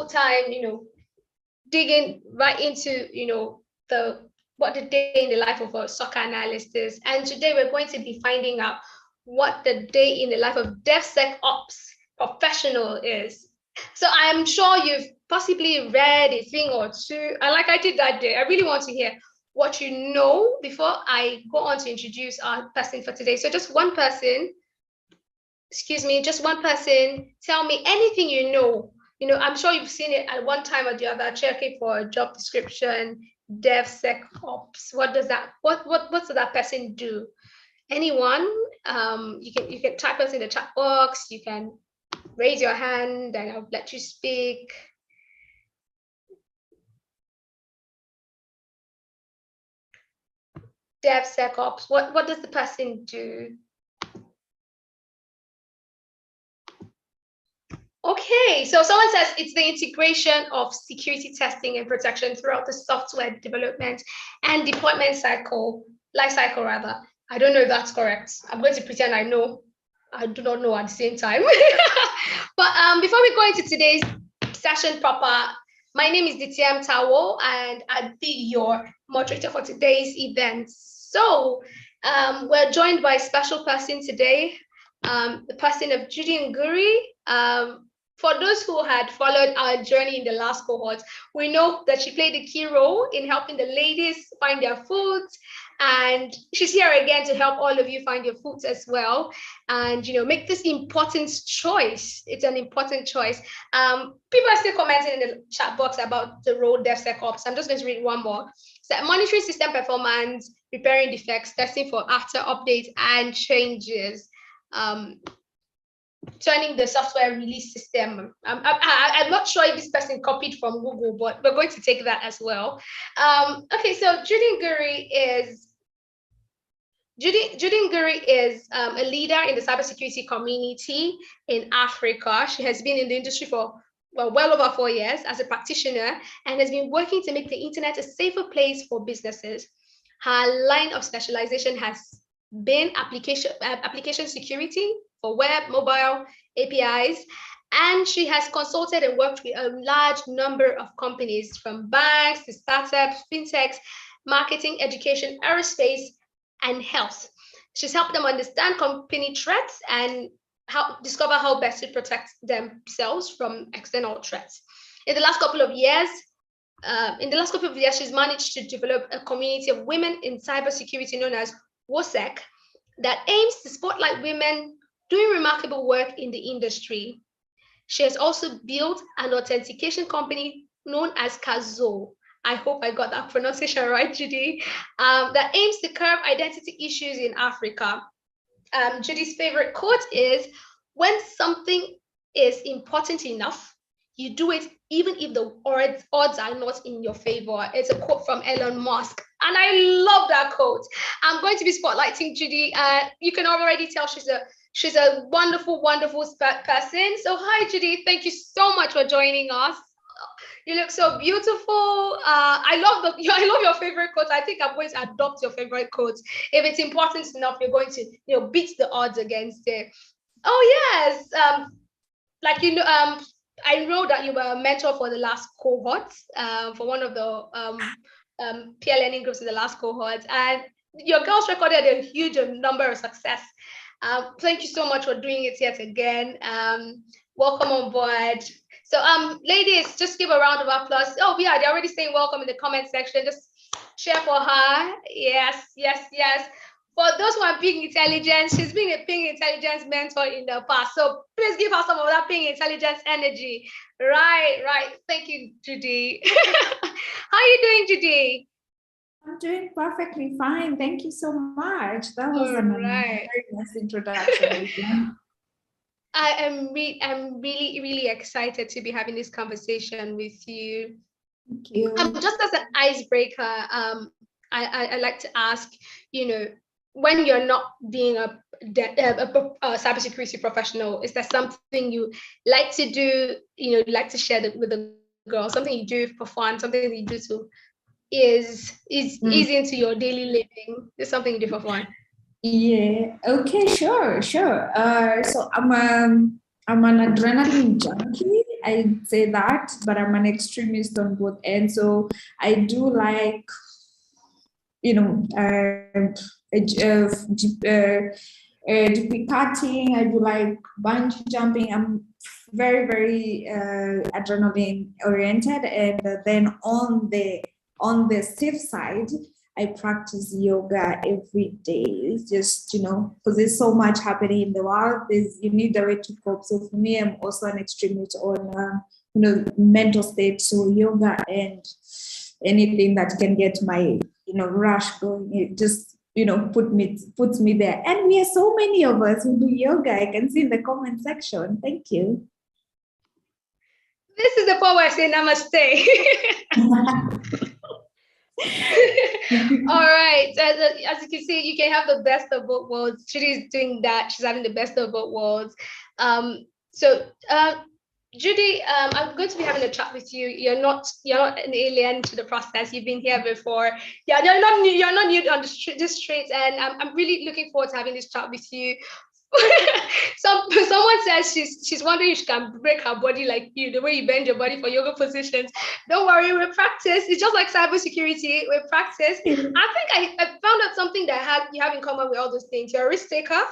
time, digging right into, what the day in the life of a SOC analyst is. And today we're going to be finding out what the day in the life of DevSecOps professional is. So I'm sure you've possibly read a thing or two, and like I did that day, I really want to hear what you know before I go on to introduce our person for today. So just one person, tell me anything you know. I'm sure you've seen it at one time or the other, checking for a job description, DevSecOps. What does that person do? Anyone? You can type us in the chat box. You can raise your hand and I'll let you speak. DevSecOps. What does the person do? Okay, so someone says it's the integration of security testing and protection throughout the software development and deployment life cycle rather. I don't know if that's correct. I'm going to pretend I know. I do not know at the same time. But before we go into today's session proper, my name is DTM Tawo and I'll be your moderator for today's event. So we're joined by a special person today, the person of Judy Nguri. For those who had followed our journey in the last cohort, we know that she played a key role in helping the ladies find their foods, and she's here again to help all of you find your foods as well, and make this important choice. It's an important choice. People are still commenting in the chat box about the role DevSecOps. I'm just going to read one more. So monitoring system performance, repairing defects, testing for after updates and changes. Turning the software release system. I'm not sure if this person copied from Google, but we're going to take that as well. Okay, so Judy Nguri is a leader in the cybersecurity community in Africa. She has been in the industry for well over 4 years as a practitioner and has been working to make the internet a safer place for businesses. Her line of specialization has been application security for web, mobile, APIs, and she has consulted and worked with a large number of companies from banks to startups, fintechs, marketing, education, aerospace, and health. She's helped them understand company threats and discover how best to protect themselves from external threats. In the last couple of years, she's managed to develop a community of women in cybersecurity known as WOSEC that aims to spotlight women doing remarkable work in the industry. She has also built an authentication company known as Kazo. I hope I got that pronunciation right, Judy, that aims to curb identity issues in Africa. Judy's favorite quote is, when something is important enough, you do it even if the odds are not in your favor. It's a quote from Elon Musk. And I love that quote. I'm going to be spotlighting Judy. You can already tell she's a wonderful, wonderful person. So hi, Judy. Thank you so much for joining us. You look so beautiful. I love your favorite quote. I think I'm going to adopt your favorite quote. If it's important enough, you're going to beat the odds against it. Oh yes. I know that you were a mentor for the last cohort, for one of the peer learning groups in the last cohort, and your girls recorded a huge number of success. Thank you so much for doing it yet again. Welcome on board. So ladies, just give a round of applause. Oh yeah, they're already saying welcome in the comment section. Just share for her. Yes. For those who are ping intelligence, she's been a ping intelligence mentor in the past. So please give her some of that ping intelligence energy. Right. Thank you, Judy. How are you doing, Judy? I'm doing perfectly fine. Thank you so much. That was a very nice introduction. I'm really, really excited to be having this conversation with you. Thank you. Just as an icebreaker, I like to ask, when you're not being a cybersecurity professional, is there something you like to do, like to share with the girls, something you do for fun, something that you do to ease into your daily living? Is something you do for fun? Yeah. Okay. Sure. So I'm an adrenaline junkie. I'd say that, but I'm an extremist on both ends. So I do like, GP cutting. I do like bungee jumping. I'm very, very adrenaline oriented. And then on the safe side, I practice yoga every day. It's just, because there's so much happening in the world. You need a way to cope. So for me, I'm also an extremist on, mental state. So yoga and anything that can get my, rush going, it just, puts me there. And we are so many of us who do yoga. I can see in the comment section. Thank you. This is the part where I say namaste. All right. As you can see, you can have the best of both worlds. Judy is doing that. She's having the best of both worlds. Judy, I'm going to be having a chat with you. You're not an alien to the process. You've been here before. Yeah, you're not new on this street, and I'm really looking forward to having this chat with you. Someone says she's wondering if she can break her body like you, the way you bend your body for yoga positions. Don't worry, we practice. It's just like cybersecurity. We practice. I think I found out something that you have in common with all those things. You're a risk taker.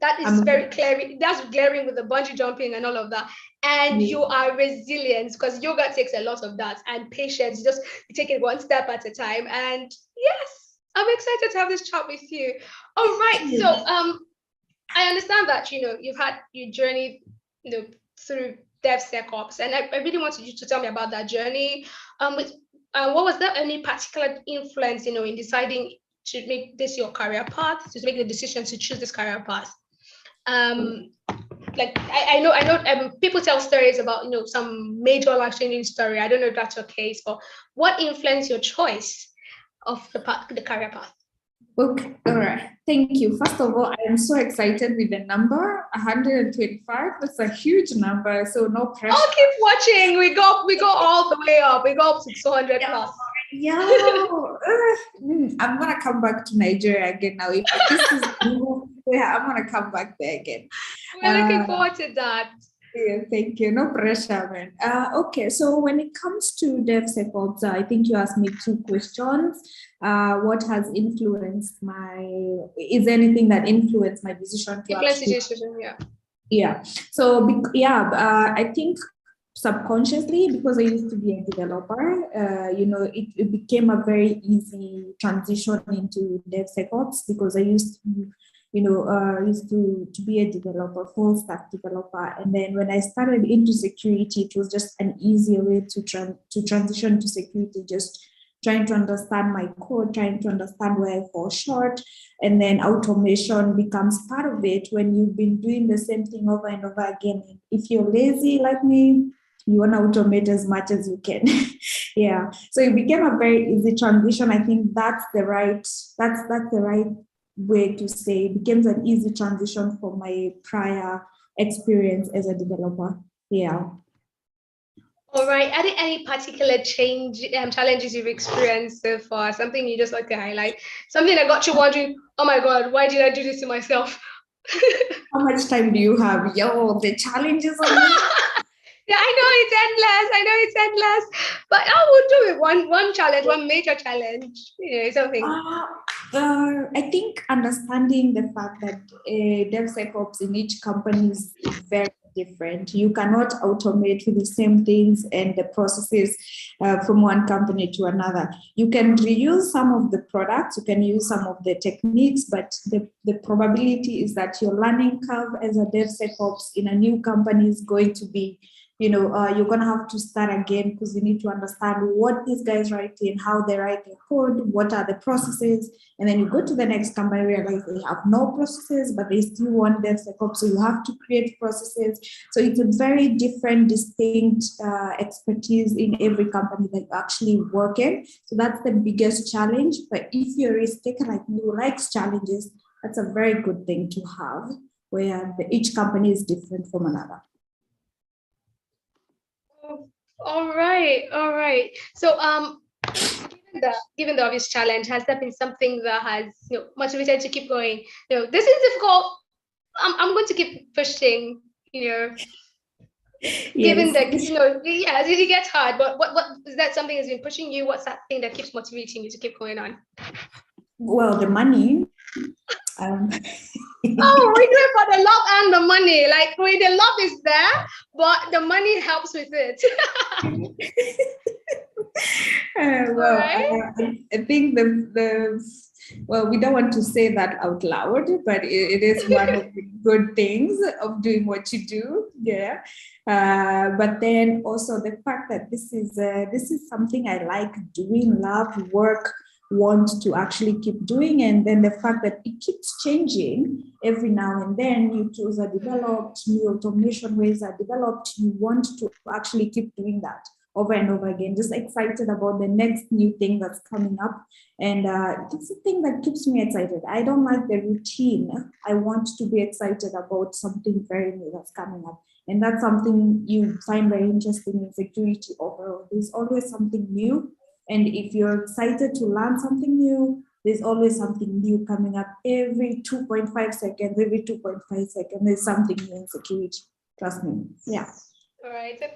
That is very clear. That's glaring with the bungee jumping and all of that. And you are resilient, because yoga takes a lot of that, and patience. You take it one step at a time. And yes, I'm excited to have this chat with you. All right. So I understand that you've had your journey through DevSecOps, and I really wanted you to tell me about that journey. What was there any particular influence in deciding to make this your career path, to make the decision to choose this career path? Like I know people tell stories about some major life-changing story. I don't know if that's your case, but what influenced your choice of the career path? Okay, all right. Thank you. First of all, I am so excited with the number 125. That's a huge number, so no pressure. Oh, keep watching. We go all the way up. We go up to 200 plus. Yeah, I'm gonna come back to Nigeria again now. If this is I'm gonna come back there again. We're looking forward to that. Yeah, thank you. No pressure, man. Okay, so when it comes to DevSecOps, I think you asked me two questions. What has influenced is there anything that influenced my decision to decision, yeah. Yeah. So, I think subconsciously, because I used to be a developer, it became a very easy transition into DevSecOps, because I used to be a developer, full stack developer. And then when I started into security, it was just an easier way to transition to security, just trying to understand my code, trying to understand where I fall short. And then automation becomes part of it when you've been doing the same thing over and over again. If you're lazy like me, you want to automate as much as you can. Yeah. So it became a very easy transition. I think that's the right way to say. It became an easy transition for my prior experience as a developer. Yeah. All right. Are there any particular challenges you've experienced so far? Something you just like to highlight? Something that got you wondering, oh my God, why did I do this to myself? How much time do you have? The challenges are Yeah, I know it's endless. But I will do it. One challenge, one major challenge, something. I think understanding the fact that DevSecOps in each company is very different. You cannot automate with the same things and the processes from one company to another. You can reuse some of the products, you can use some of the techniques, but the probability is that your learning curve as a DevSecOps in a new company is going to be, you're going to have to start again, because you need to understand what these guys write in, how they write their code, what are the processes. And then you go to the next company, realize they have no processes, but they still want DevSecOps. So you have to create processes. So it's a very different, distinct expertise in every company that you actually work in. So that's the biggest challenge. But if you're a risk taker like me who likes challenges, that's a very good thing to have, where each company is different from another. All right. So given the obvious challenge, has there been something that has motivated to keep going? This is difficult. I'm going to keep pushing. Given Yes. that, because yeah, it gets hard. But what is that something that's been pushing you? What's that thing that keeps motivating you to keep going on? Well, the money. Um, Oh, we do it for the love and the money. Like, the love is there, but the money helps with it. All well, right. I think well, we don't want to say that out loud, but it is one of the good things of doing what you do. Yeah. But then also the fact that this is something I like doing, love, work, want to actually keep doing, and then the fact that it keeps changing every now and then. New tools are developed, new automation ways are developed. You want to actually keep doing that over and over again, just excited about the next new thing that's coming up. And it's the thing that keeps me excited. I don't like the routine. I want to be excited about something very new that's coming up. And that's something you find very interesting in security overall. There's always something new. And if you're excited to learn something new, there's always something new coming up every 2.5 seconds, every 2.5 seconds, there's something new in security. Trust me. Yeah. All right. So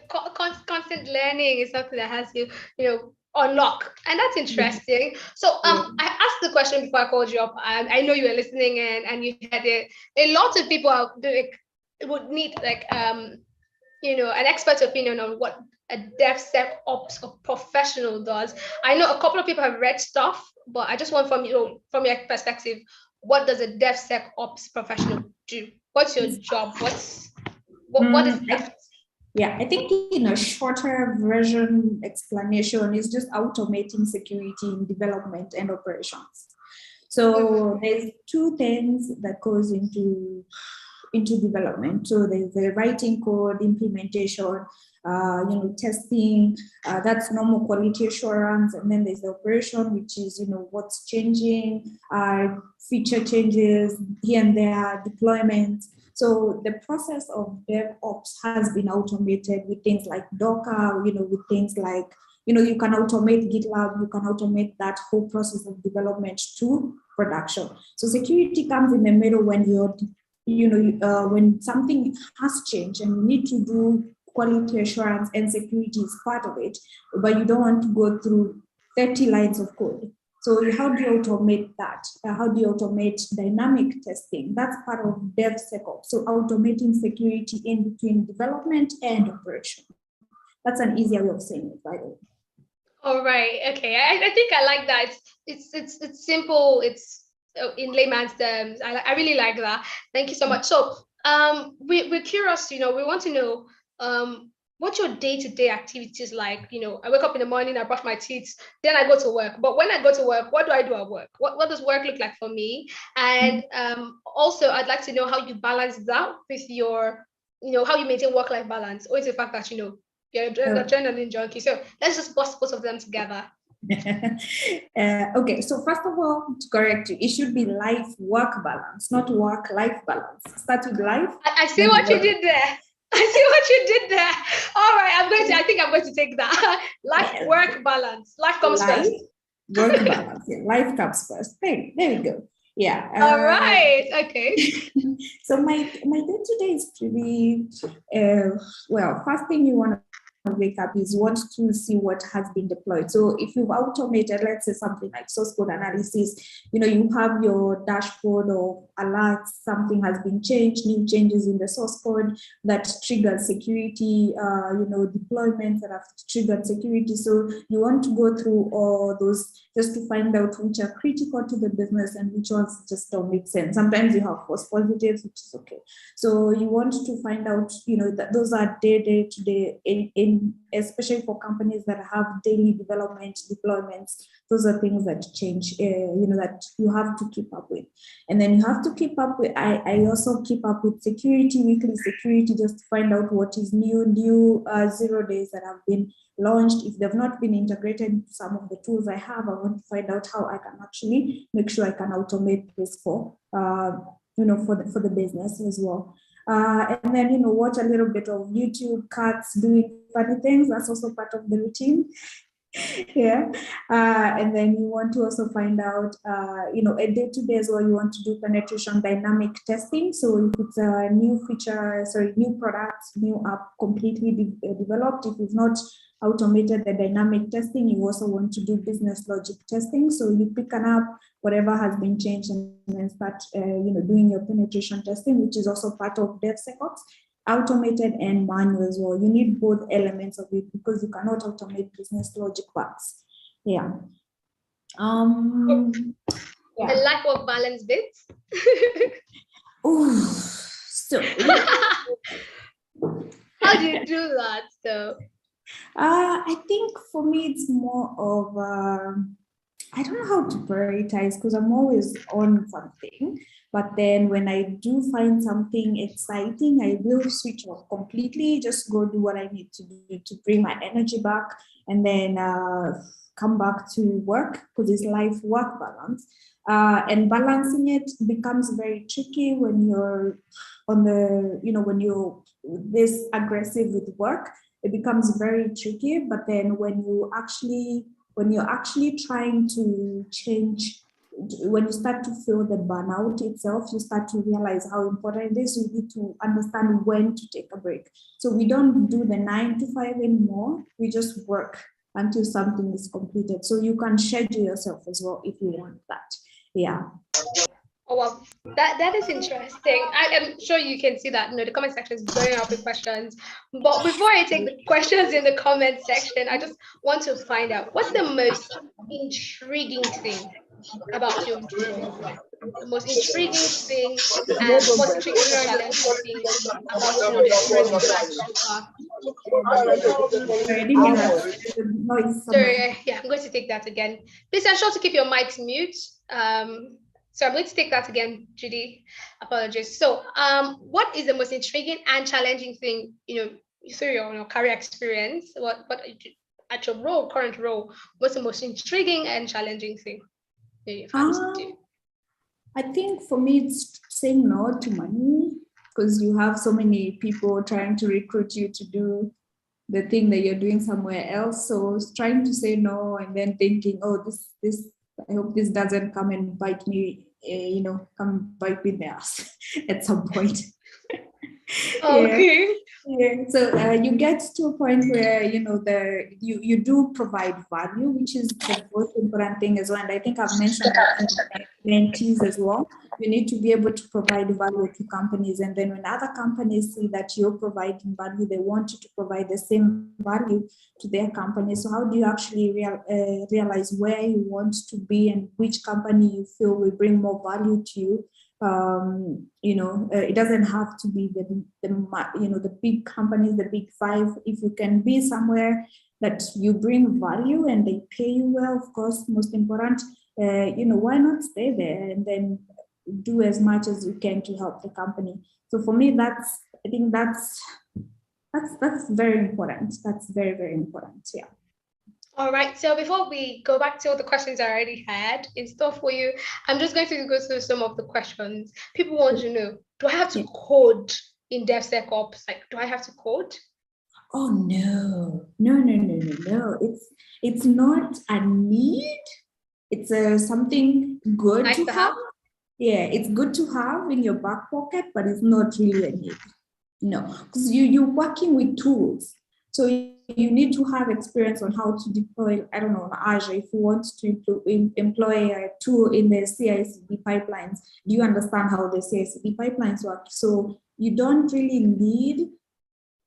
constant learning is something that has you unlock, and that's interesting. So I asked the question before I called you up, and I know you were listening and you had it. A lot of people would need like an expert opinion on what a DevSecOps professional does. I know a couple of people have read stuff, but I just want from your perspective, what does a DevSecOps professional do? What's your job? What is that? Yeah, I think in a shorter version explanation is just automating security in development and operations. So there's two things that goes into development. So there's the writing code, implementation, testing, that's normal quality assurance. And then there's the operation, which is, what's changing, feature changes here and there, deployments. So the process of DevOps has been automated with things like Docker, with things like, you can automate GitLab, you can automate that whole process of development to production. So security comes in the middle when when something has changed and you need to do quality assurance and security is part of it, but you don't want to go through 30 lines of code. So how do you automate that? How do you automate dynamic testing? That's part of DevSecOps. So automating security in between development and operation. That's an easier way of saying it, by the way. All right. Okay. I think I like that. It's simple. It's in layman's terms. I really like that. Thank you so much. So we're curious. We want to know what's your day-to-day activities like. I wake up in the morning, I brush my teeth, then I go to work. But when I go to work, what do I do at work? What does work look like for me? And also, I'd like to know how you balance that with your, how you maintain work-life balance, or is the fact that you're an adrenaline junkie. So let's just bust both of them together. Okay, so first of all, to correct you, it should be life-work balance, not work-life balance. Start with life. I see what you did there. I see what you did there. All right, I think I'm going to take that. Life-work balance. Life comes first. Work balance. Yeah, life comes first. There we go. Yeah. All right. Okay. So my day-to-day is pretty well. First thing you want to wake up is want to see what has been deployed. So if you've automated, let's say something like source code analysis, you have your dashboard or alerts, something has been changed, new changes in the source code that triggers security, deployments that have triggered security. So you want to go through all those just to find out which are critical to the business and which ones just don't make sense. Sometimes you have false positives, which is okay. So you want to find out, that those are day to day, especially for companies that have daily development deployments. Those are things that change, that you have to keep up with. And then you have to keep up with, I also keep up with security, weekly security, just to find out what is new 0 days that have been launched. If they've not been integrated into some of the tools I have, I want to find out how I can actually make sure I can automate this for the business as well. And then, watch a little bit of YouTube cuts, doing funny things. That's also part of the routine. Yeah. And then you want to also find out, a day-to-day as well, you want to do penetration dynamic testing. So if it's a new feature, new product, new app completely developed, if you've not automated the dynamic testing, you also want to do business logic testing. So you pick an app, whatever has been changed, and then start, doing your penetration testing, which is also part of DevSecOps. Automated and manual as well. You need both elements of it because you cannot automate business logic bugs. Yeah. The lack of balance bits. Oh, so how do you do that though? I think for me it's more of I don't know how to prioritize because I'm always on something. But then when I do find something exciting, I will switch off completely, just go do what I need to do to bring my energy back, and then come back to work because it's life-work balance. And balancing it becomes very tricky when you're on the, when you're this aggressive with work. It becomes very tricky. But then when you're actually trying to change, when you start to feel the burnout itself, you start to realize how important it is. You need to understand when to take a break. So we don't do the 9 to 5 anymore. We just work until something is completed. So you can schedule yourself as well if you want that. Yeah. Oh, well, that is interesting. I am sure you can see that, the comment section is blowing up with questions. But before I take the questions in the comment section, I just want to find out what's the most intriguing thing about your role? The most intriguing thing and most intriguing and challenging thing about the experience you've had so far. Sorry, yeah, I'm going to take that again. Please ensure to keep your mics mute. So I'm going to take that again, Judy. Apologies. So, what is the most intriguing and challenging thing, through your career experience? What at your current role, what's the most intriguing and challenging thing that you've had to do? I think for me, it's saying no to money because you have so many people trying to recruit you to do the thing that you're doing somewhere else. So trying to say no and then thinking, oh, this. I hope this doesn't come and bite me, come bite me in the ass at some point. Okay. Yeah. So you get to a point where you do provide value, which is the most important thing as well. And I think I've mentioned that in mentees as well. You need to be able to provide value to companies, and then when other companies see that you're providing value, they want you to provide the same value to their company. So how do you actually realize where you want to be and which company you feel will bring more value to you? It doesn't have to be the big companies, the big 5. If you can be somewhere that you bring value and they pay you well, of course, most important, why not stay there and then do as much as you can to help the company. So for me, I think that's very important. That's very, very important. Yeah. All right. So before we go back to all the questions I already had in store for you, I'm just going to go through some of the questions. People want to know, do I have to code in DevSecOps? Like, do I have to code? Oh, no. It's not a need. It's something good nice to have. Yeah, it's good to have in your back pocket, but it's not really a need. No, because you're working with tools. So you need to have experience on how to deploy, I don't know, on Azure. If you want to employ a tool in the CI/CD pipelines, do you understand how the CI/CD pipelines work? So you don't really need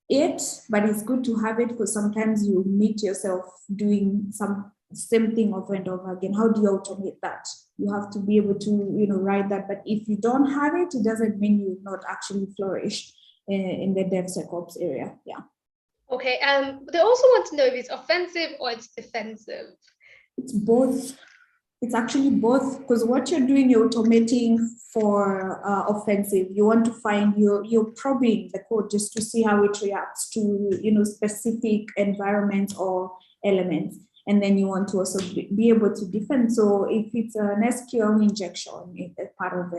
it, but it's good to have it because sometimes you meet yourself doing some same thing over and over again. How do you automate that? You have to be able to, write that. But if you don't have it, it doesn't mean you not actually flourish in the DevSecOps area. Yeah. Okay. They also want to know if it's offensive or it's defensive. It's both. It's actually both, because what you're doing, you're automating for offensive. You want to find you're probing the code just to see how it reacts to specific environments or elements. and then you want to also be able to defend. So if it's an SQL injection, part of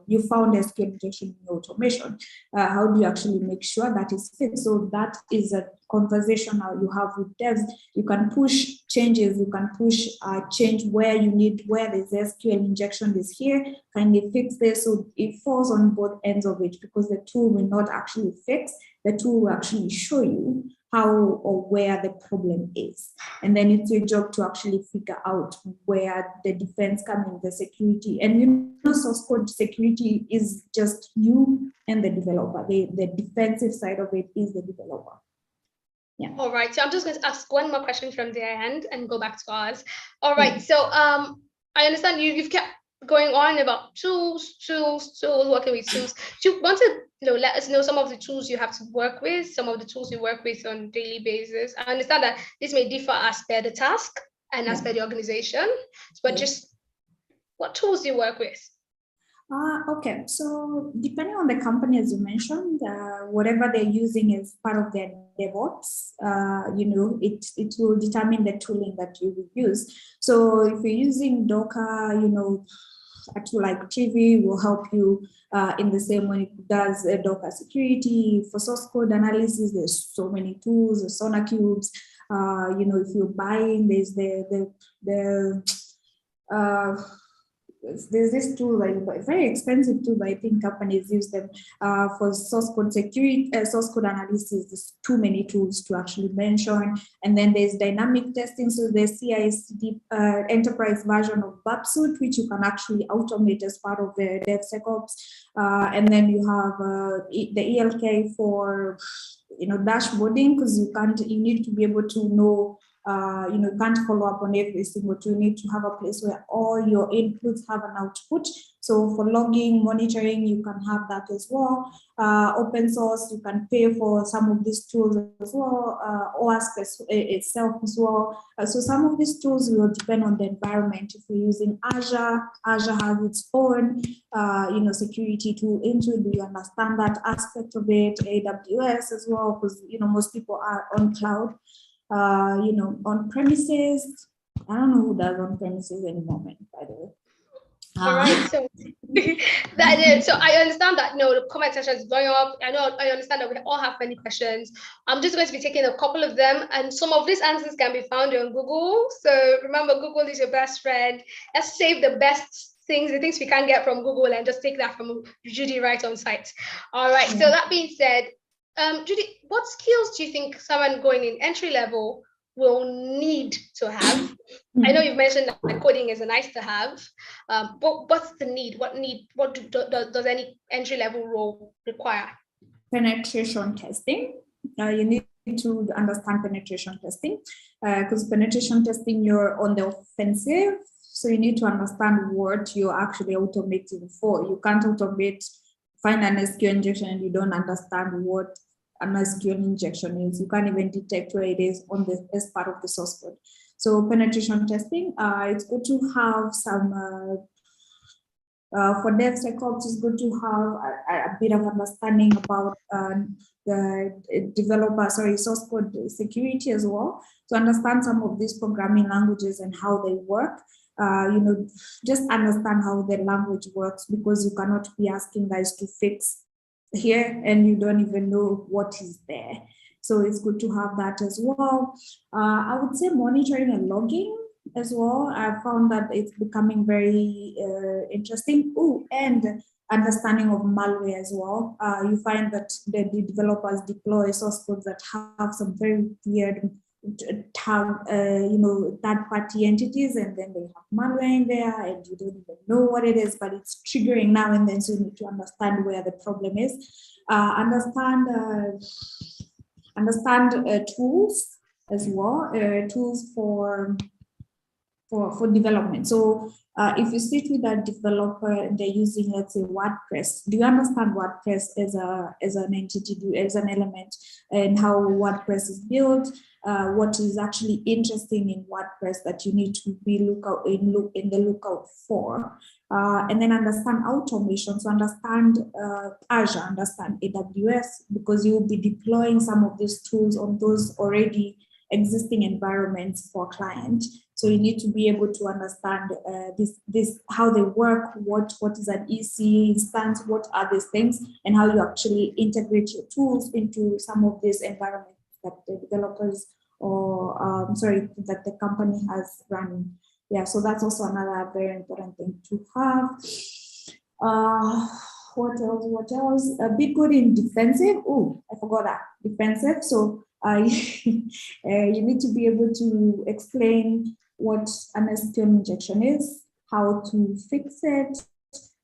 you found SQL injection in automation, how do you actually make sure that is fixed? So that is a conversation you have with devs. You can push changes, you can push change where you need, where there's SQL injection is here, can you fix this? So it falls on both ends of it, because the tool will not actually fix, the tool will actually show you how or where the problem is. And then it's your job to actually figure out where the defense comes in, the security. And you know, source code security is just you and the developer. The defensive side of it is the developer. Yeah. All right. So I'm just going to ask one more question from their end and go back to ours. All right. So I understand you've kept going on about tools, working with tools. Do you want to let us know some of the tools you have to work with, some of the tools you work with on a daily basis? I understand that this may differ as per the task and as per the organization, but just what tools do you work with? Okay, so depending on the company, as you mentioned, whatever they're using is part of their DevOps. It will determine the tooling that you will use. So if you're using Docker, a tool like Trivi will help you in the same way it does Docker security. For source code analysis, there's so many tools, the SonarQubes. If you're buying, there's there's this tool, like a very expensive tool, but I think companies use them for source code security, source code analysis. There's too many tools to actually mention. And then there's dynamic testing. So there's CI/CD enterprise version of Babsuit, which you can actually automate as part of the DevSecOps. And then you have the ELK for dashboarding, because you need to be able to know. You can't follow up on every single tool. You need to have a place where all your inputs have an output. So for logging, monitoring, you can have that as well. Open source, you can pay for some of these tools as well, OWASP itself as well. So some of these tools will depend on the environment. If you're using Azure, Azure has its own, security tool into it. Do you understand that aspect of it? AWS as well, because, most people are on cloud. On premises, I don't know who does on premises anymore, by the way. All right, so that is, so I understand that the comment section is going up. I understand that we all have many questions. I'm just going to be taking a couple of them, and some of these answers can be found on Google. So remember, Google is your best friend. Let's save the best things, the things we can't get from Google, and just take that from Judy right on site. All right, so that being said, Judy, what skills do you think someone going in entry level will need to have? I know you've mentioned that coding is a nice to have, but what's the need? What does any entry level role require? Penetration testing. You need to understand penetration testing, because penetration testing, you're on the offensive. So you need to understand what you're actually automating for. You can't find an SQL injection and you don't understand what an SQL injection is. You can't even detect where it is as part of the source code. So penetration testing, it's good to have some, for DevSecOps, it's good to have a bit of understanding about the source code security as well, to understand some of these programming languages and how they work. Just understand how the language works, because you cannot be asking guys to fix here and you don't even know what is there. So it's good to have that as well. I would say monitoring and logging as well. I found that it's becoming very interesting. And understanding of malware as well. You find that the developers deploy source codes that have some very weird third-party entities, and then they have malware in there and you don't even know what it is, but it's triggering now and then, so you need to understand where the problem is. Understand tools as well, tools for development. So if you sit with a developer and they're using, let's say, WordPress, do you understand WordPress as an entity, as an element, and how WordPress is built? What is actually interesting in WordPress that you need to be in the lookout for, and then understand automation. So understand Azure, understand AWS, because you will be deploying some of these tools on those already existing environments for client. So you need to be able to understand this how they work, what is an EC instance, what are these things, and how you actually integrate your tools into some of these environments that the developers that the company has running. Yeah, so that's also another very important thing to have. What else? Be good in defensive. Oh, I forgot that. Defensive. So you need to be able to explain what an SQL injection is, how to fix it,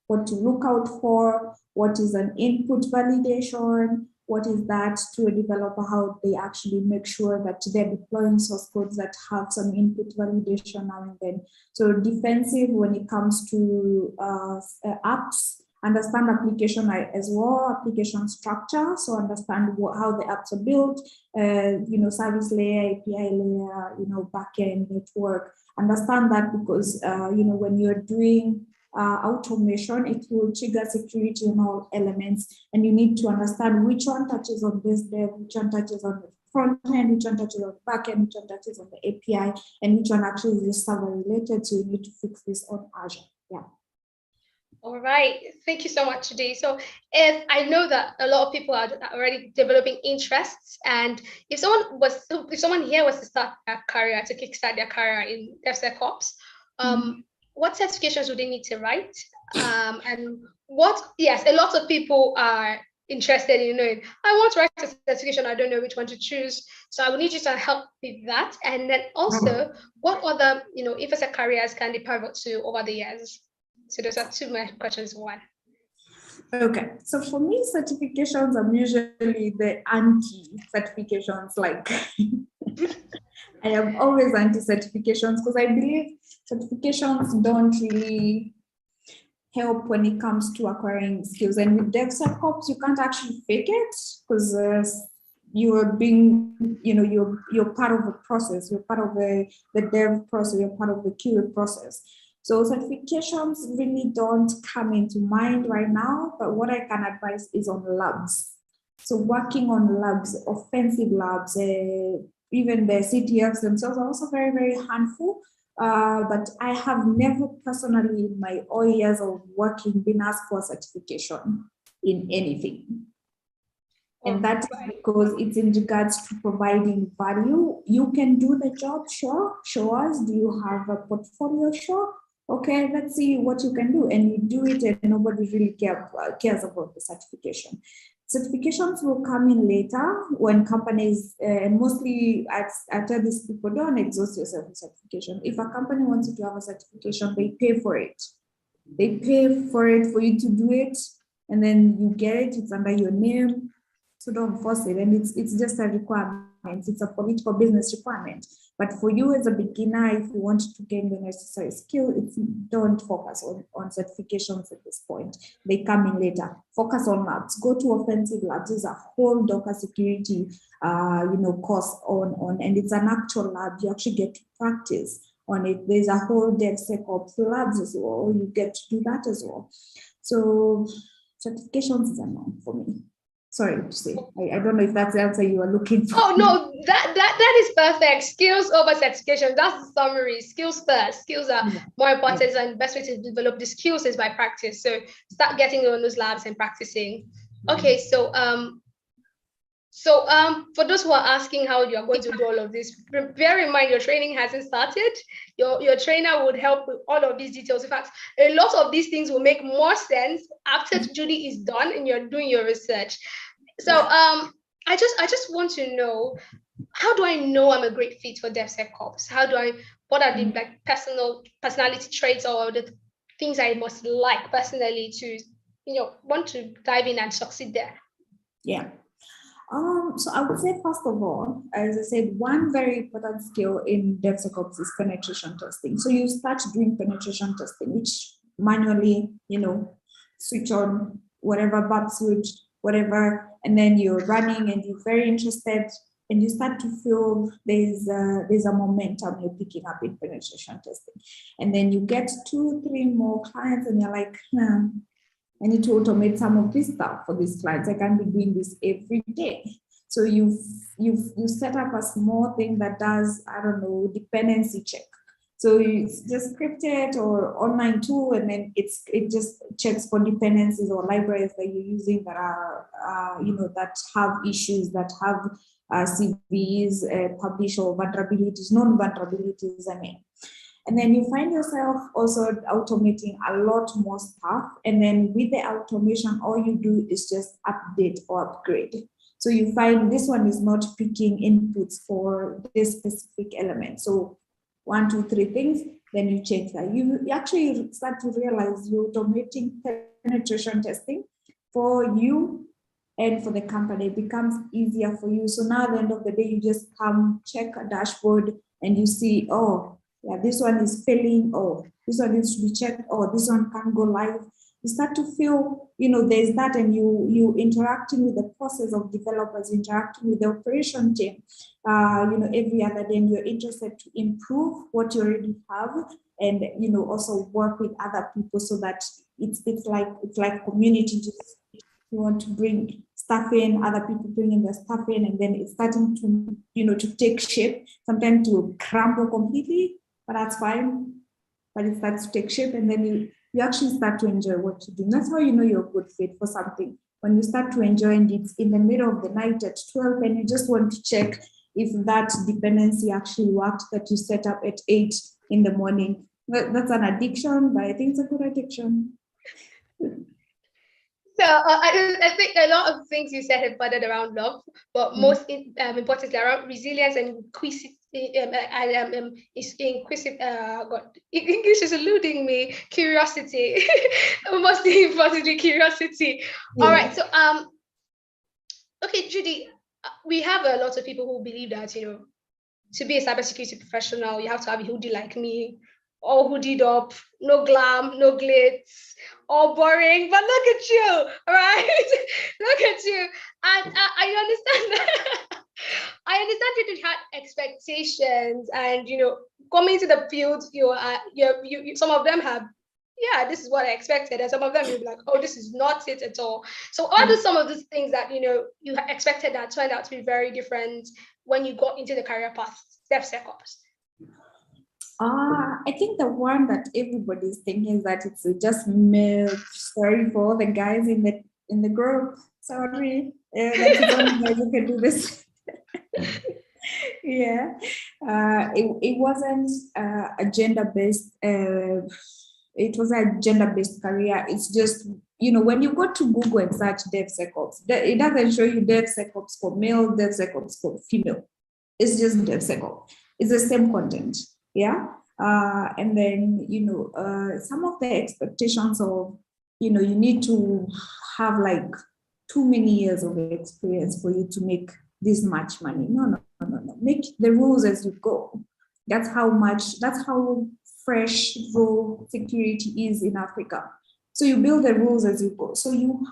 what to look out for, what is an input validation, what is that to a developer, how they actually make sure that they're deploying source codes that have some input validation now and then. So defensive when it comes to apps, understand application as well, application structure. So understand how the apps are built, service layer, API layer, backend network. Understand that because, when you're doing automation, it will trigger security in all elements, and you need to understand which one touches on this dev, which one touches on the front end, which one touches on the back end, which one touches on the API, and which one actually is server related. So you need to fix this on Azure. Yeah. All right, thank you so much, Judy. So if I know that a lot of people are already developing interests, and if someone here was to start a career, to kickstart their career in DevSecOps, what certifications would they need to write? And a lot of people are interested in knowing, I want to write a certification, I don't know which one to choose. So I will need you to help with that. And then also, what other, InfoSec careers can they pivot to over the years? So those are two my questions. One. Okay, so for me, certifications are usually the anti-certifications. Like I am always anti-certifications because I believe certifications don't really help when it comes to acquiring skills. And with DevSecOps, you can't actually fake it because you're part of the process. You're part of the dev process. You're part of the QA process. So certifications really don't come into mind right now, but what I can advise is on labs. So working on labs, offensive labs, even the CTFs themselves are also very, very handful. But I have never personally in my all years of working been asked for certification in anything. And that is because it's in regards to providing value. You can do the job, sure. Show us, do you have a portfolio? Sure. Okay, let's see what you can do. And you do it and nobody really cares about the certification. Certifications will come in later when companies, and mostly I tell these people, don't exhaust yourself with certification. If a company wants you to have a certification, they pay for it. They pay for it for you to do it, and then you get it, it's under your name. So don't force it. And it's just a requirement. It's a political business requirement. But for you as a beginner, if you want to gain the necessary skill, don't focus on certifications at this point. They come in later. Focus on labs. Go to offensive labs. There's a whole Docker security course on, and it's an actual lab. You actually get to practice on it. There's a whole DevSecOps labs as well. You get to do that as well. So certifications is a no for me. Sorry to say, I don't know if that's the answer you are looking for. Oh no, that is perfect. Skills over certification. That's the summary. Skills first. Skills are more important, and the best way to develop the skills is by practice. So start getting on those labs and practicing. Okay, so for those who are asking how you are going to do all of this, bear in mind your training hasn't started. Your trainer would help with all of these details. In fact, a lot of these things will make more sense after Judy is done and you're doing your research. So I just want to know, how do I know I'm a great fit for DevSecOps? What are the personality traits or the things I must like personally to want to dive in and succeed there? Yeah. So I would say, first of all, as I said, one very important skill in DevSecOps is penetration testing. So you start doing penetration testing, which manually, switch on whatever bug switch, whatever, and then you're running and you're very interested, and you start to feel there's a momentum you're picking up in penetration testing. And then you get 2-3 more clients and you're like, I need to automate some of this stuff for these clients. I can't be doing this every day. So you set up a small thing that does, I don't know, dependency check. So it's just scripted or online tool, and then it just checks for dependencies or libraries that you're using that are that have issues, that have CVEs, publish or vulnerabilities, known vulnerabilities. I mean, and then you find yourself also automating a lot more stuff. And then with the automation, all you do is just update or upgrade. So you find this one is not picking inputs for this specific element. So 1, 2, 3 things, then you change that. You actually start to realize you're automating penetration testing for you and for the company. It becomes easier for you. So now at the end of the day, you just come check a dashboard and you see, oh, yeah, this one is failing, or this one needs to be checked, or this one can't go live. You start to feel, there's that, and you interacting with the process of developers, interacting with the operation team, every other day, and you're interested to improve what you already have, and also work with other people so that it's like community. Just you want to bring stuff in, other people bringing their stuff in, and then it's starting to to take shape, sometimes to crumble completely, but that's fine. But it starts to take shape, and then you actually start to enjoy what you do. That's how you know you're a good fit for something. When you start to enjoy, and it's in the middle of the night at 12, and you just want to check if that dependency actually worked that you set up at 8 in the morning. That's an addiction, but I think it's a good addiction. So I think a lot of things you said have budded around love, but most importantly around resilience and inquisitive. English is eluding me. Curiosity, most importantly, curiosity. Yeah. All right. So okay, Judy, we have a lot of people who believe that to be a cybersecurity professional, you have to have a hoodie like me, all hoodied up, no glam, no glitz, all boring. But look at you, all right? Look at you. And I understand that. I understand people had expectations, and coming to the field, you some of them have, yeah, this is what I expected, and some of them you'll be like, oh, this is not it at all. So what are some of these things that you expected that turned out to be very different when you got into the career path, DevSecOps? I think the one that everybody's thinking is that it's just milk. Sorry for all the guys in the group. Sorry, that's the only guys who can do this. Yeah, it wasn't a gender-based. It was a gender-based career. It's just when you go to Google and search DevSecOps, it doesn't show you DevSecOps for male, DevSecOps for female. It's just DevSecOps. It's the same content. Yeah. And then, some of the expectations of, you need to have like too many years of experience for you to make this much money. No. Make the rules as you go. That's how fresh raw security is in Africa. So you build the rules as you go. So you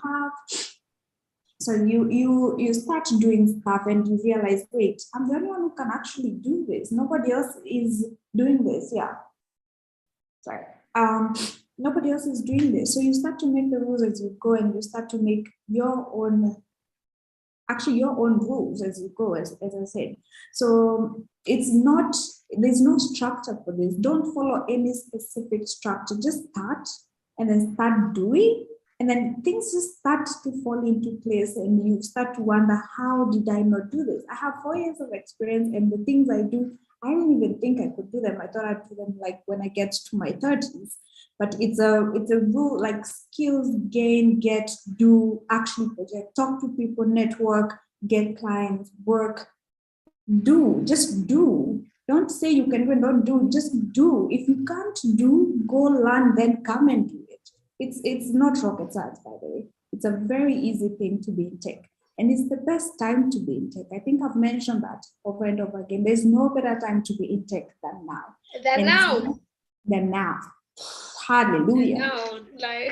start doing stuff and you realize, wait, I'm the only one who can actually do this. Nobody else is doing this. Yeah. Sorry. Nobody else is doing this. So you start to make the rules as you go, and you start to make your own rules as you go, as I said. So there's no structure for this. Don't follow any specific structure. Just start and then start doing. And then things just start to fall into place, and you start to wonder, how did I not do this? I have 4 years of experience, and the things I do, I don't even think I could do them. I thought I'd do them like when I get to my 30s. But it's a rule, like skills, gain, get, do, actually project, talk to people, network, get clients, work, do, just do. Don't say you can do and don't do, just do. If you can't do, go learn, then come and do it. It's not rocket science, by the way. It's a very easy thing to be in tech. And it's the best time to be in tech. I think I've mentioned that over and over again. There's no better time to be in tech than now. Than now. Hallelujah. No, like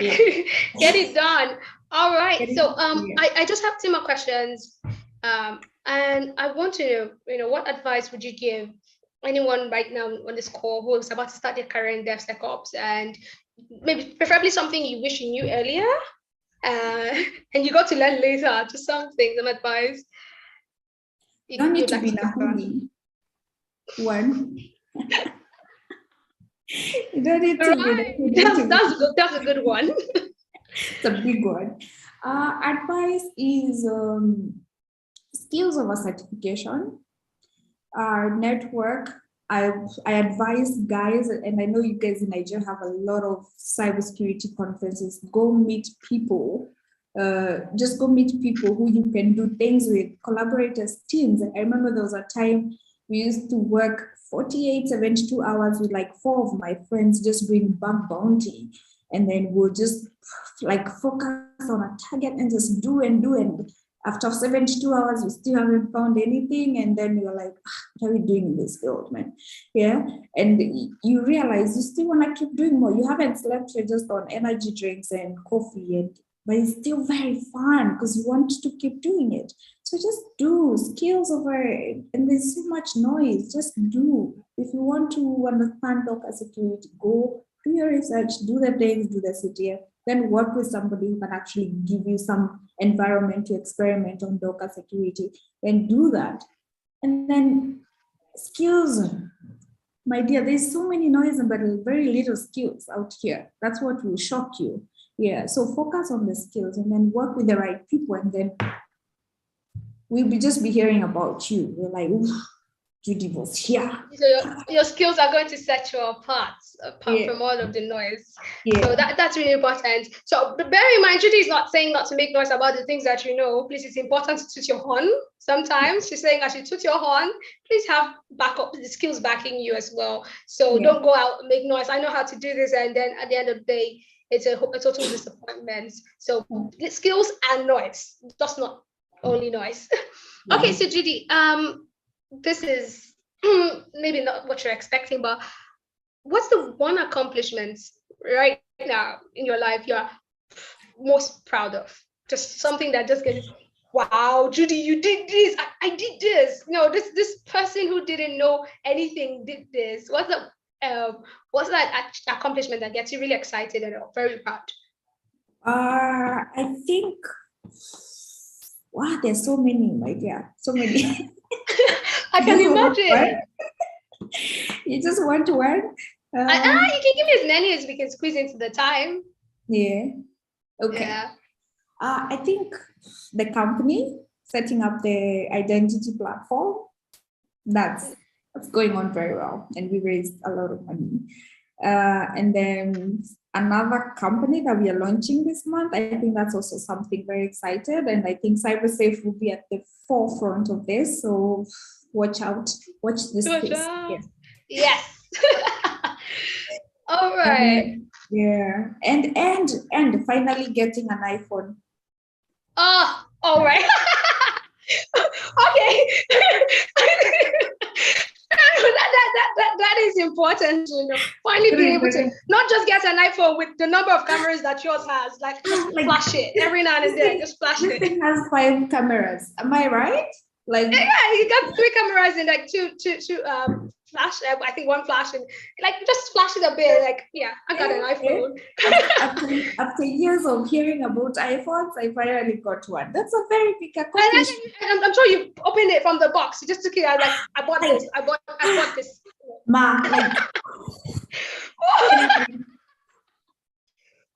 get it done. All right. So I just have 2 more questions. And I want to know, what advice would you give anyone right now on this call who is about to start their career in DevSecOps, and maybe preferably something you wish you knew earlier, and you got to learn later, just some advice. You don't need you'd to like be in a talk about? hoodie. One. You don't need to be in a Right. hoodie. That's a good one. It's a big one. Advice is skills over certification, network. I advise guys, and I know you guys in Nigeria have a lot of cybersecurity conferences. Go meet people. Just go meet people who you can do things with, collaborators, teams. I remember there was a time we used to work 48, 72 hours with like 4 of my friends just doing bug bounty. And then we'll just like focus on a target and just do and do. And after 72 hours, we still haven't found anything. And then you're like, what are we doing in this field, man? Yeah. And you realize you still want to keep doing more. You haven't slept, you're just on energy drinks and coffee, but it's still very fun because you want to keep doing it. So just do skills over, and there's so much noise. Just do. If you want to understand Docker security, go do your research, do the things, do the CTF, then work with somebody who can actually give you some environment to experiment on Docker security, then do that. And then skills, my dear, there's so many noise but very little skills out here. That's what will shock you. Yeah, so focus on the skills and then work with the right people, and then we'll just be hearing about you. We're like, Judy was here. So your skills are going to set you apart from all of the noise. Yeah. So that's really important. So bear in mind, Judy is not saying not to make noise about the things that you know. Please, it's important to toot your horn. Sometimes she's saying as you toot your horn, please have backup, the skills backing you as well. So don't go out and make noise. I know how to do this, and then at the end of the day, it's a total disappointment. So the skills and noise, just not only noise. Okay, so Judy, this is maybe not what you're expecting, but what's the one accomplishment right now in your life you're most proud of? Just something that just gets, wow, Judy, you did this. I did this. No, this person who didn't know anything did this. What's that accomplishment that gets you really excited and very proud? I think, wow, there's so many, my dear, so many. I can imagine. You just want to work? You can give me as many as we can squeeze into the time. Yeah. Okay. Yeah. I think the company setting up the identity platform, that's going on very well, and we raised a lot of money. And then another company that we are launching this month, I think that's also something very excited, and I think CyberSafe will be at the forefront of this. So watch out, watch this space. Yes. All right. And finally getting an iPhone. Oh, all right. Okay. that is important, you know. Finally being able to not just get an iPhone with the number of cameras that yours has, like flash it every now and then, just flash it. This thing has 5 cameras. Am I right? Like, yeah, you got 3 cameras and like two flash. I think 1 flash, and like just flash it a bit. Like, yeah, I got an iPhone. After years of hearing about iPhones, I finally got one. That's a very big accomplishment. And I'm sure you opened it from the box. You just took it out like, I bought this. I bought this. Ma, like.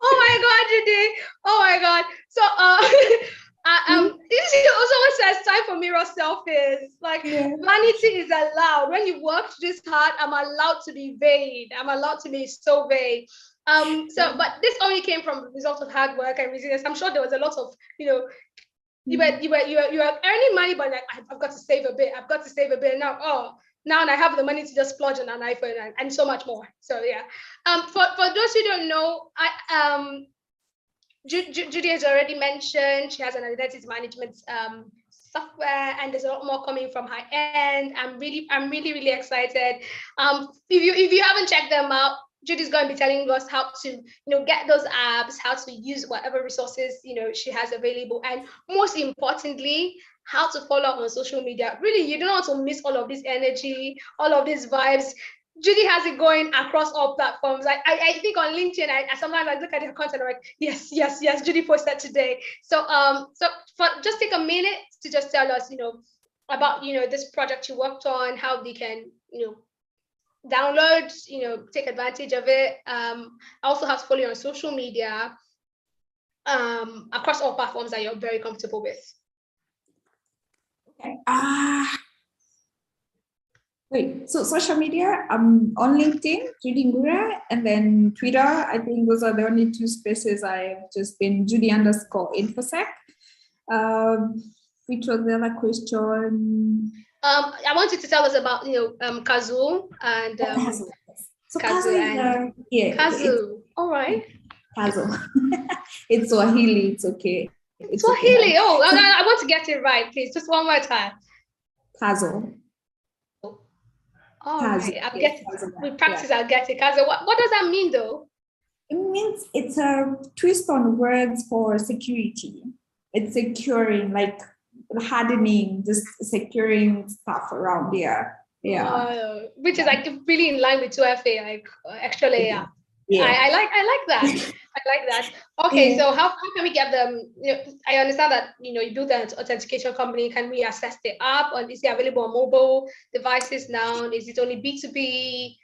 Oh my God, Judy. Oh my God. So this also says time for mirror selfies. Like, vanity is allowed. When you worked this hard, I'm allowed to be vain. I'm allowed to be so vain. But this only came from the result of hard work and resilience. I'm sure there was a lot of, you know, you were earning money, but like, I've got to save a bit. I've got to save a bit. Now I have the money to just splurge on an iPhone and so much more. So yeah. For those who don't know, Judy has already mentioned she has an identity management software, and there's a lot more coming from her end. I'm really excited. If you haven't checked them out, Judy's going to be telling us how to, you know, get those apps, how to use whatever resources, you know, she has available, and most importantly, how to follow up on social media. Really, you don't want to miss all of this energy, all of these vibes. Judy has it going across all platforms. I think on LinkedIn, I sometimes I look at her content, I'm like, yes, Judy posted today. So just take a minute to just tell us, you know, about, this project you worked on, how they can, download, take advantage of it. I also have to follow you on social media, across all platforms that you're very comfortable with. Okay. Wait, so social media, on LinkedIn, Judy Ngura, and then Twitter. I think those are the only two spaces I've just been Judy_infosec. Which was the other question? I want you to tell us about, Kazoo and Kazoo. So Kazoo and Kazoo. All right. Kazoo. It's Swahili. It's okay. It's Swahili. Okay. Oh, I want to get it right, please. Just one more time. Kazoo. All right. I'll get it. With practice, I'll get it. Kazoo. What does that mean, though? It means it's a twist on words for security. It's securing, like hardening, just securing stuff around here. Yeah. Which is like really in line with 2FA, like extra layer. Yeah. I like that. I like that. Okay, yeah. So how can we get them? I understand that you build an authentication company. Can we access the app? Or is it available on mobile devices now? Is it only B2B?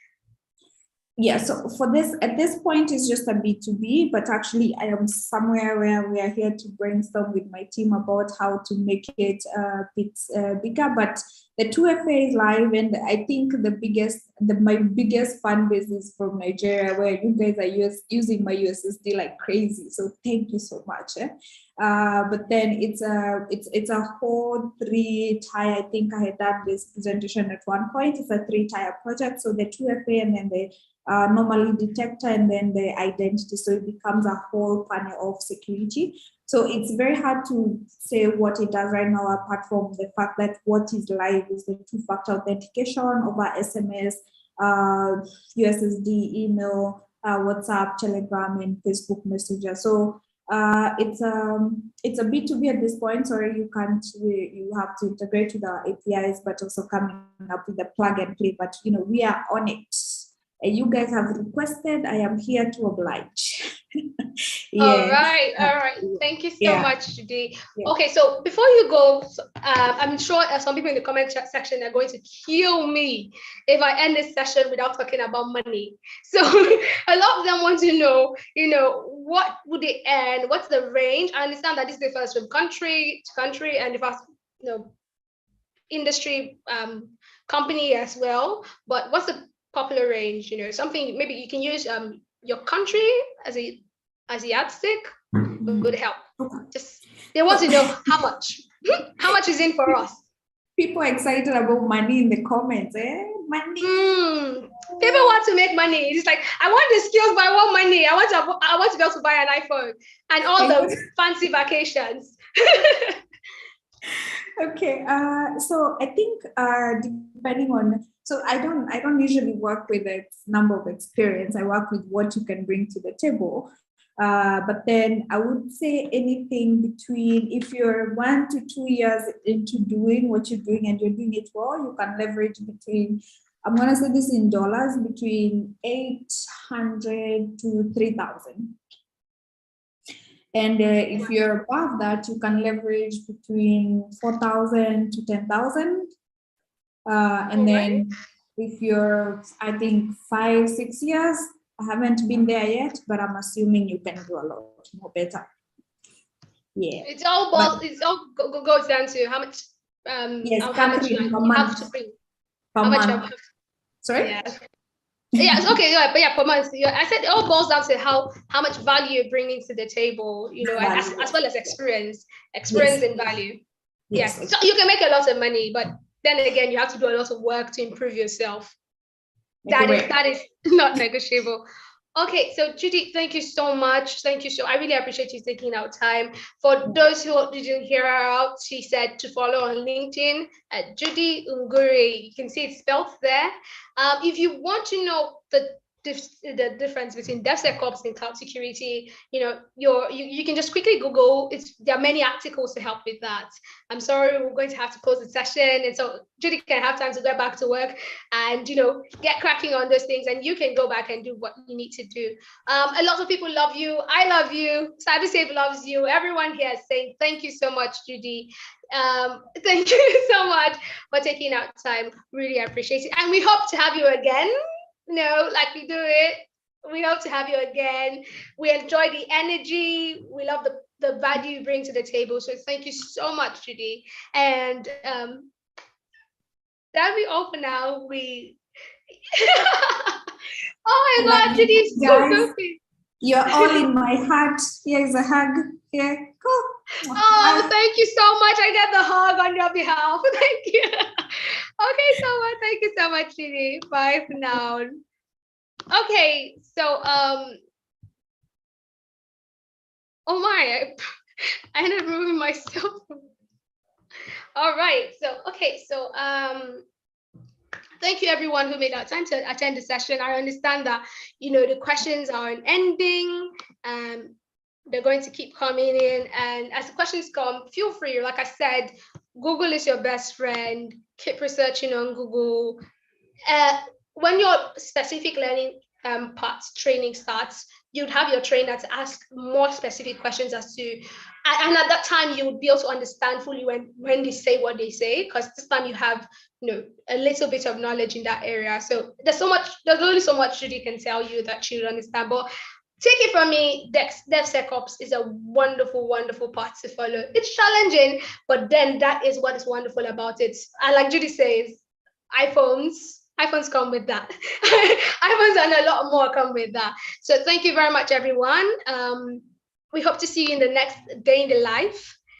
Yeah, so for this, at this point, it's just a B2B, but actually I am somewhere where we are here to brainstorm with my team about how to make it a bit bigger. But the 2FA is live, and I think my biggest fan base is from Nigeria, where you guys are using my USSD like crazy. So thank you so much. But then it's a whole 3-tier. I think I had done this presentation at one point. It's a 3-tier project. So the 2FA, and then the normally detector, and then the identity. So it becomes a whole panel of security. So it's very hard to say what it does right now, apart from the fact that what is live is the 2-factor authentication over SMS, USSD, email, WhatsApp, Telegram, and Facebook Messenger. So it's a B2B at this point. Sorry, you have to integrate with our APIs, but also coming up with the plug and play. But we are on it. You guys have requested. I am here to oblige. Yeah. All right. Thank you so much, Judy. Yeah. Okay, so before you go, I'm sure some people in the comment section are going to kill me if I end this session without talking about money. So a lot of them want to know, what would they earn? What's the range? I understand that this differs from country to country, and if industry, company as well. But what's the popular range? Something maybe you can use your country as a yardstick would help. Just they want to know how much is in for us. People are excited about money in the comments. Money. People want to make money. It's like, I want the skills, but I want money. I want to be able to buy an iPhone and all the fancy vacations. Okay. So I think depending on. So I don't usually work with a number of experience. I work with what you can bring to the table. But then I would say anything between, if you're 1 to 2 years into doing what you're doing and you're doing it well, you can leverage between, I'm going to say this in dollars, between 800 to 3,000. And if you're above that, you can leverage between 4,000 to 10,000. And then if you're, I think 5-6 years, I haven't been there yet, but I'm assuming you can do a lot more better. Yeah. It all goes down to how much how much you have to bring. Per month. Sorry? Yeah. Yeah, okay, yeah, but yeah, per month. I said it all boils down to how much value you're bringing to the table, as well as experience and value. Yes. So you can make a lot of money, but then again, you have to do a lot of work to improve yourself. That is not negotiable. Okay, so Judy, thank you so much. I really appreciate you taking out time. For those who didn't hear her out, she said to follow on LinkedIn at Judy Ngure. You can see it's spelled there. If you want to know the the difference between DevSecOps and cloud security, you can just quickly Google. There are many articles to help with that. I'm sorry, we're going to have to close the session, and so Judy can have time to get back to work and get cracking on those things, and you can go back and do what you need to do. A lot of people love you. I love you. CyberSafe loves you. Everyone here is saying thank you so much, Judy. Thank you so much for taking out time. Really appreciate it, and we hope to have you again. Like we do it. We hope to have you again. We enjoy the energy. We love the value you bring to the table. So thank you so much, Judy. And that'll be all for now. Oh my God, Judy is so goofy. You're all in my heart. Here's a hug. Yeah, cool. Oh, thank you so much. I get the hug on your behalf. Thank you. Okay, so much. Thank you so much, Judy. Bye for now. Okay, so oh my, I ended up removing myself. All right, so thank you everyone who made out time to attend the session. I understand that the questions aren't ending. They're going to keep coming in, and as the questions come, feel free. Like I said, Google is your best friend. Keep researching on Google. When your specific learning parts training starts, you'd have your trainer to ask more specific questions as to, and at that time you would be able to understand fully when they say what they say, because this time you have a little bit of knowledge in that area. So there's only so much Judy can tell you that you'll understand. But take it from me, DevSecOps is a wonderful, wonderful path to follow. It's challenging, but then that is what is wonderful about it. And like Judy says, iPhones come with that. iPhones and a lot more come with that. So thank you very much, everyone. We hope to see you in the next day in the life.